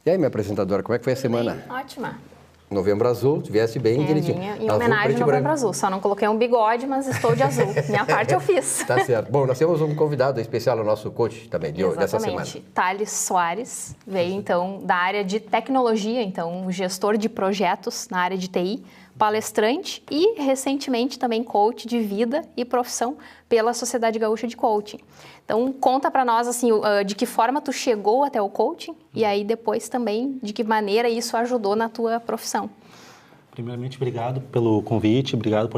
E aí, minha apresentadora, como é que foi a semana? Ótima. Novembro Azul, tu viesse bem direitinho. Em homenagem ao Novembro Azul. Só não coloquei um bigode, mas estou de azul. Minha parte eu fiz. Tá certo. Bom, nós temos um convidado especial, o nosso coach também, dessa semana. Exatamente. Thales Soares veio, então, da área de tecnologia, então, gestor de projetos na área de TI, palestrante e, recentemente, também coach de vida e profissão pela Sociedade Gaúcha de Coaching. Então, conta para nós, assim, de que forma tu chegou até o coaching e aí depois também de que maneira isso ajudou na tua profissão. Primeiramente, obrigado pelo convite, obrigado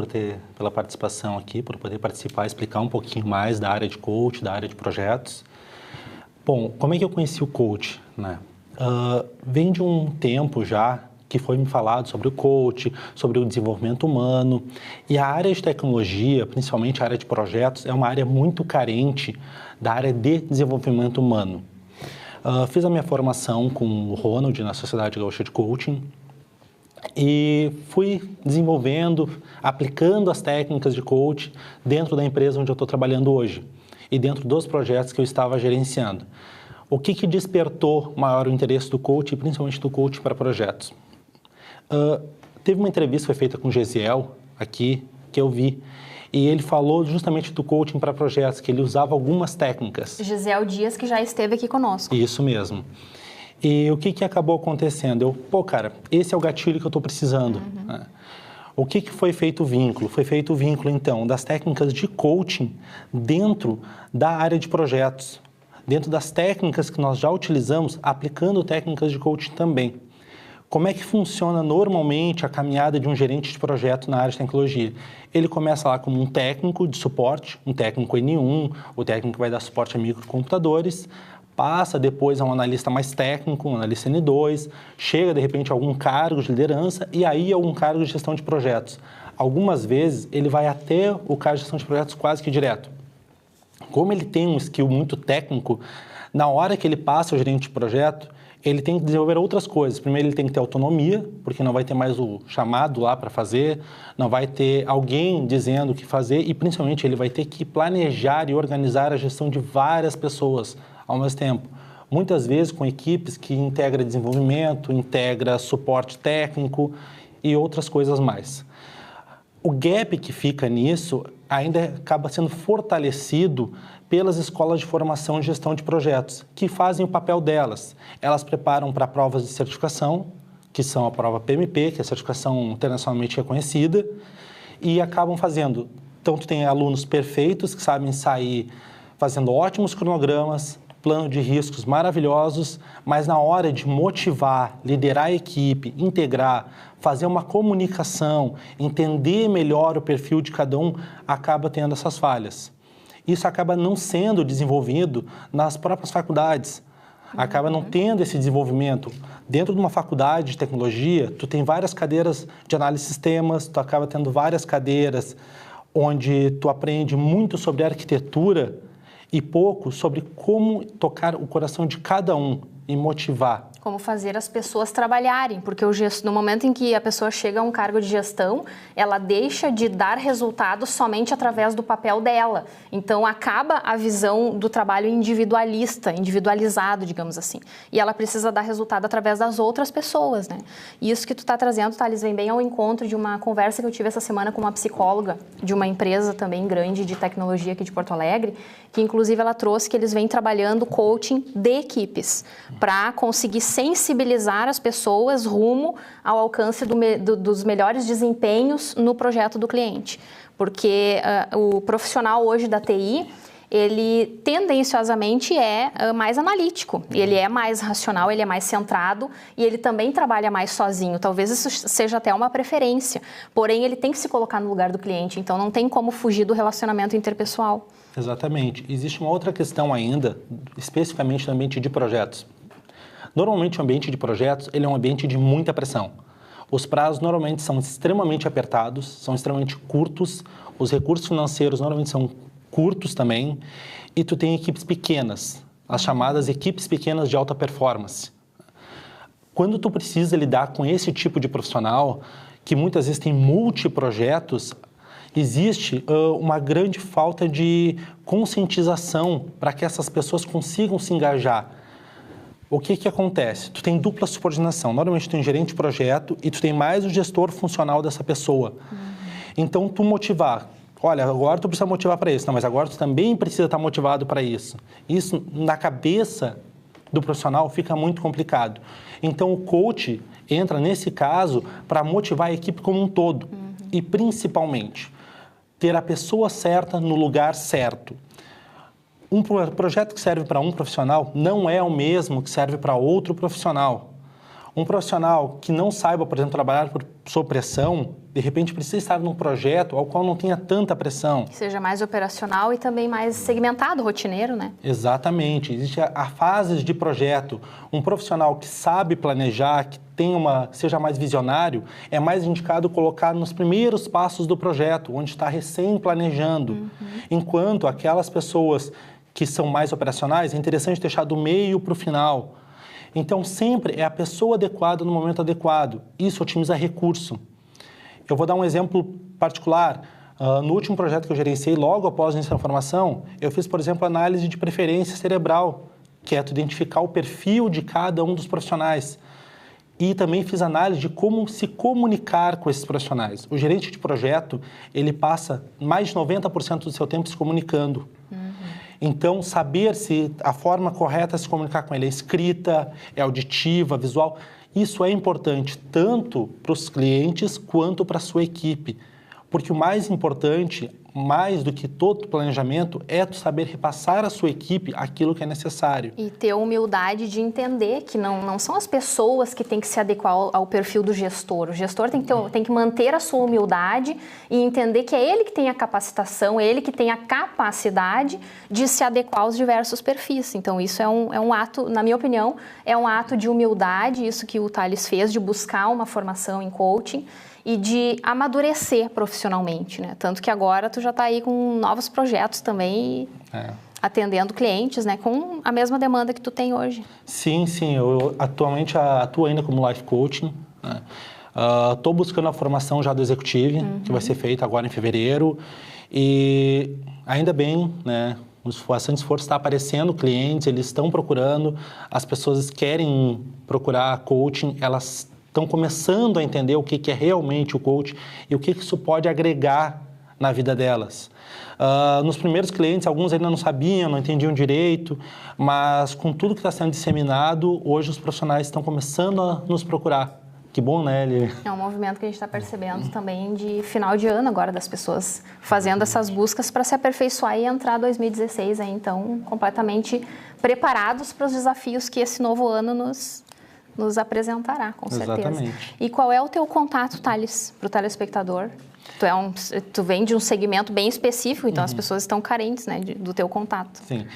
pela participação aqui, por poder participar, explicar um pouquinho mais da área de coach, da área de projetos. Bom, como é que eu conheci o coach, né? Vem de um tempo já que foi me falado sobre o coach, sobre o desenvolvimento humano. E a área de tecnologia, principalmente a área de projetos, é uma área muito carente da área de desenvolvimento humano. Fiz a minha formação com o Ronald na Sociedade Gaúcha de Coaching e fui desenvolvendo, aplicando as técnicas de coach dentro da empresa onde eu estou trabalhando hoje e dentro dos projetos que eu estava gerenciando. O que despertou maior o interesse do coach e principalmente do coach para projetos? Teve uma entrevista que foi feita com o Gesiel aqui, que eu vi, e ele falou justamente do coaching para projetos, que ele usava algumas técnicas. Gesiel Dias, que já esteve aqui conosco. Isso mesmo. E o que acabou acontecendo? Cara, esse é o gatilho que eu estou precisando. Né? O que foi feito o vínculo? Foi feito o vínculo, então, das técnicas de coaching dentro da área de projetos, dentro das técnicas que nós já utilizamos, aplicando técnicas de coaching também. Como é que funciona normalmente a caminhada de um gerente de projeto na área de tecnologia? Ele começa lá como um técnico de suporte, um técnico N1, o técnico que vai dar suporte a microcomputadores, passa depois a um analista mais técnico, um analista N2, chega de repente a algum cargo de liderança e aí a algum cargo de gestão de projetos. Algumas vezes ele vai até o cargo de gestão de projetos quase que direto. Como ele tem um skill muito técnico, na hora que ele passa ao gerente de projeto, ele tem que desenvolver outras coisas. Primeiro, ele tem que ter autonomia, porque não vai ter mais o chamado lá para fazer, não vai ter alguém dizendo o que fazer e, principalmente, ele vai ter que planejar e organizar a gestão de várias pessoas ao mesmo tempo. Muitas vezes com equipes que integra desenvolvimento, integra suporte técnico e outras coisas mais. O gap que fica nisso ainda acaba sendo fortalecido pelas escolas de formação e gestão de projetos, que fazem o papel delas. Elas preparam para provas de certificação, que são a prova PMP, que é a certificação internacionalmente reconhecida, e acabam fazendo. Então, tu tem alunos perfeitos que sabem sair fazendo ótimos cronogramas, plano de riscos maravilhosos, mas na hora de motivar, liderar a equipe, integrar, fazer uma comunicação, entender melhor o perfil de cada um, acaba tendo essas falhas. Isso acaba não sendo desenvolvido nas próprias faculdades, acaba não tendo esse desenvolvimento. Dentro de uma faculdade de tecnologia, tu tem várias cadeiras de análise de sistemas, tu acaba tendo várias cadeiras onde tu aprende muito sobre arquitetura e pouco sobre como tocar o coração de cada um e motivar. Como fazer as pessoas trabalharem, porque no momento em que a pessoa chega a um cargo de gestão, ela deixa de dar resultado somente através do papel dela. Então, acaba a visão do trabalho individualista, individualizado, digamos assim. E ela precisa dar resultado através das outras pessoas, né? E isso que tu está trazendo, Thales, vem bem ao encontro de uma conversa que eu tive essa semana com uma psicóloga de uma empresa também grande de tecnologia aqui de Porto Alegre, que inclusive ela trouxe que eles vêm trabalhando coaching de equipes para conseguir sensibilizar as pessoas rumo ao alcance dos melhores desempenhos no projeto do cliente. Porque o profissional hoje da TI, ele tendenciosamente é mais analítico, ele é mais racional, ele é mais centrado e ele também trabalha mais sozinho. Talvez isso seja até uma preferência, porém ele tem que se colocar no lugar do cliente, então não tem como fugir do relacionamento interpessoal. Exatamente. Existe uma outra questão ainda, especificamente no ambiente de projetos. Normalmente o ambiente de projetos ele é um ambiente de muita pressão. Os prazos normalmente são extremamente apertados, são extremamente curtos, os recursos financeiros normalmente são curtos também, e tu tem equipes pequenas, as chamadas equipes pequenas de alta performance. Quando tu precisa lidar com esse tipo de profissional, que muitas vezes tem multiprojetos, existe uma grande falta de conscientização para que essas pessoas consigam se engajar. o que acontece? Tu tem dupla subordinação. Normalmente tu tem um gerente de projeto e tu tem mais o gestor funcional dessa pessoa. Então, tu motivar, olha, agora tu precisa motivar para isso, não, mas agora tu também precisa estar motivado para isso. Isso, na cabeça do profissional, fica muito complicado. Então, o coach entra nesse caso para motivar a equipe como um todo. E, principalmente, ter a pessoa certa no lugar certo. Um projeto que serve para um profissional não é o mesmo que serve para outro profissional. Um profissional que não saiba, por exemplo, trabalhar sob pressão, de repente precisa estar num projeto ao qual não tenha tanta pressão. Que seja mais operacional e também mais segmentado, rotineiro, né? Exatamente. Existe a fases de projeto. Um profissional que sabe planejar, que seja mais visionário, é mais indicado colocar nos primeiros passos do projeto, onde está recém-planejando. Enquanto aquelas pessoas que são mais operacionais, é interessante deixar do meio para o final. Então, sempre é a pessoa adequada no momento adequado. Isso otimiza recurso. Eu vou dar um exemplo particular. No último projeto que eu gerenciei, logo após a formação, eu fiz, por exemplo, análise de preferência cerebral, que é tu identificar o perfil de cada um dos profissionais. E também fiz análise de como se comunicar com esses profissionais. O gerente de projeto, ele passa mais de 90% do seu tempo se comunicando. Então, saber se a forma correta de se comunicar com ele é escrita, é auditiva, visual, isso é importante tanto para os clientes quanto para a sua equipe. Porque o mais importante, mais do que todo planejamento, é tu saber repassar à sua equipe aquilo que é necessário. E ter humildade de entender que não são as pessoas que têm que se adequar ao perfil do gestor. O gestor tem que manter a sua humildade e entender que é ele que tem a capacitação, é ele que tem a capacidade de se adequar aos diversos perfis. Então, isso é um ato, na minha opinião, é um ato de humildade, isso que o Thales fez, de buscar uma formação em coaching e de amadurecer profissionalmente, né? Tanto que agora tu já está aí com novos projetos também, atendendo clientes, né? Com a mesma demanda que tu tem hoje. Sim. Eu atualmente atuo ainda como Life Coaching, né? Estou buscando a formação já do Executive, que vai ser feita agora em fevereiro. E ainda bem, né? Bastante esforço está aparecendo clientes, eles estão procurando, as pessoas querem procurar coaching, elas estão começando a entender o que é realmente o coach e o que isso pode agregar na vida delas. Nos primeiros clientes, alguns ainda não sabiam, não entendiam direito, mas com tudo que está sendo disseminado, hoje os profissionais estão começando a nos procurar. Que bom, né, Lili? É um movimento que a gente está percebendo também de final de ano agora, das pessoas fazendo essas buscas para se aperfeiçoar e entrar 2016 aí, então, completamente preparados para os desafios que esse novo ano nos apresentará, com certeza. Exatamente. E qual é o teu contato, Thales, para o telespectador? Tu vem de um segmento bem específico, então as pessoas estão carentes, né, do teu contato. Sim.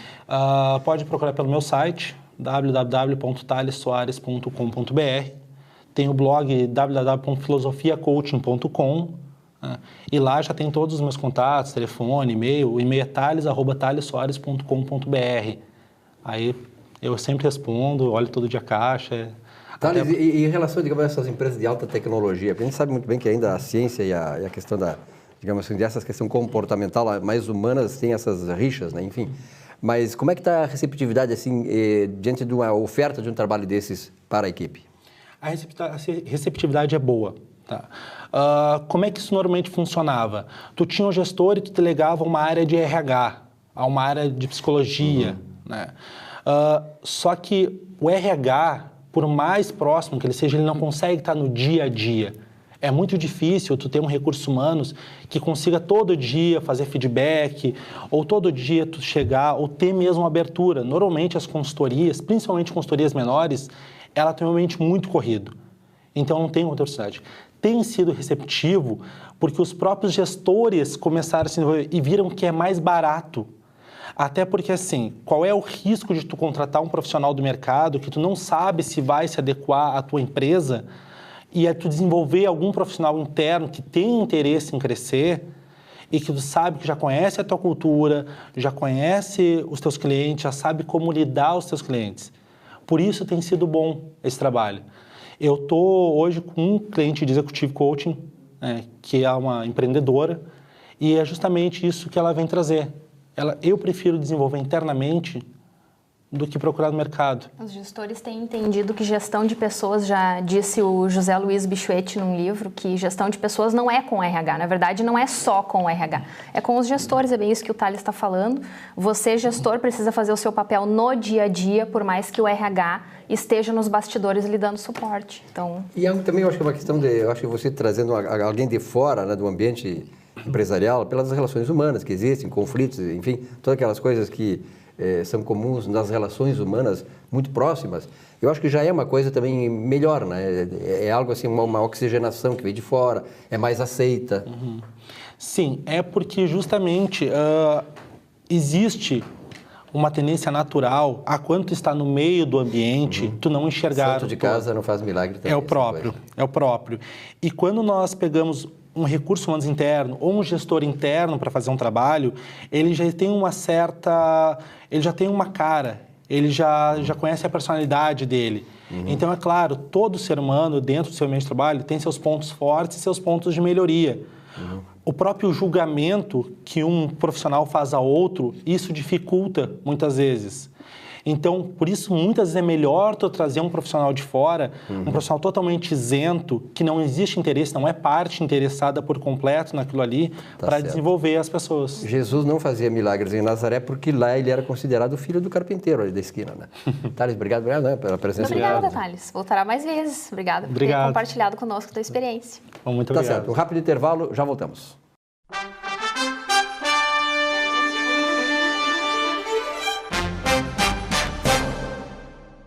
Pode procurar pelo meu site, www.thalessoares.com.br. Tem o blog www.filosofiacoaching.com, né? E lá já tem todos os meus contatos, telefone, e-mail. O e-mail é thales@thalessoares.com.br. Aí eu sempre respondo, olho todo dia a caixa. Thales, e em relação, digamos, a essas empresas de alta tecnologia, porque a gente sabe muito bem que ainda a ciência e a questão da, digamos assim, dessa questão comportamental, mais humanas, tem essas rixas, né? Enfim. Mas como é que está a receptividade, assim, diante de uma oferta de um trabalho desses para a equipe? A receptividade é boa. Tá? Como é que isso normalmente funcionava? Tu tinha um gestor e tu delegava uma área de RH, a uma área de psicologia, né? Só que o RH, por mais próximo que ele seja, ele não consegue estar no dia a dia. É muito difícil tu ter um recurso humanos que consiga todo dia fazer feedback, ou todo dia tu chegar, ou ter mesmo abertura. Normalmente as consultorias, principalmente consultorias menores, ela tem um ambiente muito corrido. Então não tem outra velocidade. Tem sido receptivo porque os próprios gestores começaram a se desenvolver e viram que é mais barato. Até porque, assim, qual é o risco de tu contratar um profissional do mercado que tu não sabe se vai se adequar à tua empresa e tu desenvolver algum profissional interno que tem interesse em crescer e que tu sabe que já conhece a tua cultura, já conhece os teus clientes, já sabe como lidar com os teus clientes. Por isso tem sido bom esse trabalho. Eu estou hoje com um cliente de Executive Coaching, que é uma empreendedora, e é justamente isso que ela vem trazer. Eu prefiro desenvolver internamente do que procurar no mercado. Os gestores têm entendido que gestão de pessoas, já disse o José Luiz Bichuete num livro, que gestão de pessoas não é com RH. Na verdade, não é só com o RH. É com os gestores, é bem isso que o Thales está falando. Você, gestor, precisa fazer o seu papel no dia a dia, por mais que o RH esteja nos bastidores lhe dando suporte. Então... E também eu acho que é uma questão de, eu acho que você trazendo alguém de fora, né, do ambiente empresarial, pelas relações humanas que existem, conflitos, enfim, todas aquelas coisas que são comuns nas relações humanas muito próximas, eu acho que já é uma coisa também melhor, né? É algo assim, uma oxigenação que vem de fora, é mais aceita. Uhum. Sim, é porque justamente existe uma tendência natural a quando tu está no meio do ambiente, tu não enxergar Santo de casa não faz milagre também. É o próprio. E quando nós pegamos um recurso humano interno ou um gestor interno para fazer um trabalho, ele já tem ele já tem uma cara, ele já conhece a personalidade dele. Então, é claro, todo ser humano dentro do seu ambiente de trabalho tem seus pontos fortes e seus pontos de melhoria. O próprio julgamento que um profissional faz a outro, isso dificulta muitas vezes. Então, por isso, muitas vezes é melhor tu trazer um profissional de fora, um profissional totalmente isento, que não existe interesse, não é parte interessada por completo naquilo ali, para desenvolver as pessoas. Jesus não fazia milagres em Nazaré porque lá ele era considerado o filho do carpinteiro ali da esquina, né? Thales, obrigado né, pela presença. Obrigada, Thales. Voltará mais vezes. Obrigada por ter compartilhado conosco a tua experiência. Muito obrigado. Tá certo. Um rápido intervalo, já voltamos.